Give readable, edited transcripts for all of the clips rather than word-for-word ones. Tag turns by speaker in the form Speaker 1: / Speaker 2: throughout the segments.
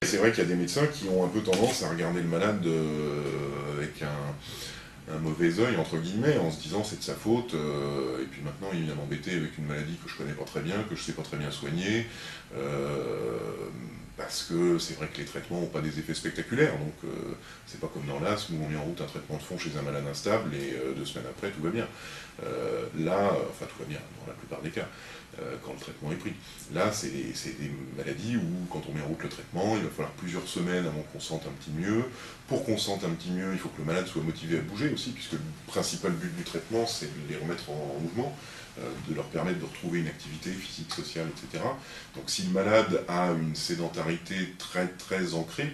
Speaker 1: C'est vrai qu'il y a des médecins qui ont un peu tendance à regarder le malade avec un mauvais œil, entre guillemets, en se disant c'est de sa faute, et puis maintenant il vient m'embêter avec une maladie que je connais pas très bien, que je sais pas très bien soigner, parce que c'est vrai que les traitements n'ont pas des effets spectaculaires, donc c'est pas comme dans l'asthme où on met en route un traitement de fond chez un malade instable et 2 semaines après tout va bien. Là, enfin tout va bien dans la plupart des cas, quand le traitement est pris. Là, c'est des maladies où, quand on met en route le traitement, il va falloir plusieurs semaines avant qu'on sente un petit mieux. Pour qu'on sente un petit mieux, il faut que le malade soit motivé à bouger aussi, puisque le principal but du traitement, c'est de les remettre en mouvement, de leur permettre de retrouver une activité physique, sociale, etc. Donc si le malade a une sédentarité très très ancrée,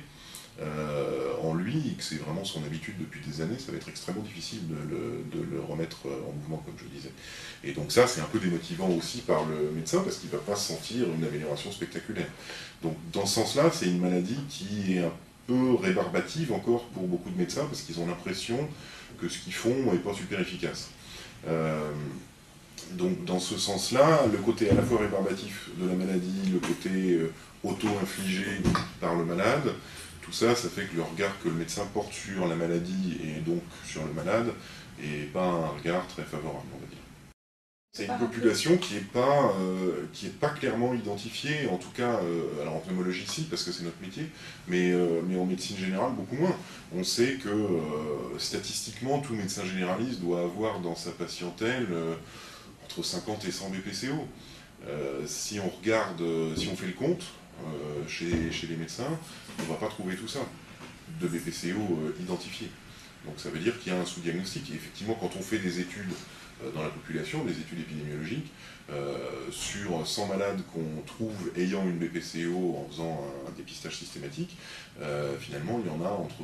Speaker 1: en lui, et que c'est vraiment son habitude depuis des années, ça va être extrêmement difficile de le remettre en mouvement, comme je disais. Et donc ça, c'est un peu démotivant aussi par le médecin, parce qu'il ne va pas sentir une amélioration spectaculaire. Donc dans ce sens-là, c'est une maladie qui est un peu rébarbative encore pour beaucoup de médecins, parce qu'ils ont l'impression que ce qu'ils font n'est pas super efficace. Donc dans ce sens-là, le côté à la fois rébarbatif de la maladie, le côté auto-infligé par le malade, tout ça, ça fait que le regard que le médecin porte sur la maladie et donc sur le malade n'est pas un regard très favorable, on va dire. C'est une population qui est pas clairement identifiée, en tout cas, alors en pneumologie si, parce que c'est notre métier, mais en médecine générale beaucoup moins. On sait que statistiquement, tout médecin généraliste doit avoir dans sa patientèle entre 50 et 100 BPCO. Si on regarde, si on fait le compte chez les médecins, on ne va pas trouver tout ça de BPCO identifiés. Donc ça veut dire qu'il y a un sous-diagnostic. Et effectivement, quand on fait des études dans la population, des études épidémiologiques, sur 100 malades qu'on trouve ayant une BPCO en faisant un dépistage systématique, finalement il y en a entre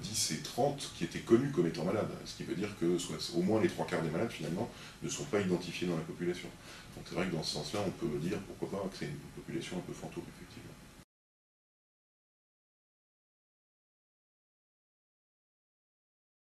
Speaker 1: 10 et 30 qui étaient connus comme étant malades. Ce qui veut dire que au moins les 3/4 des malades finalement ne sont pas identifiés dans la population. Donc c'est vrai que dans ce sens-là, on peut dire pourquoi pas que c'est une population un peu fantôme.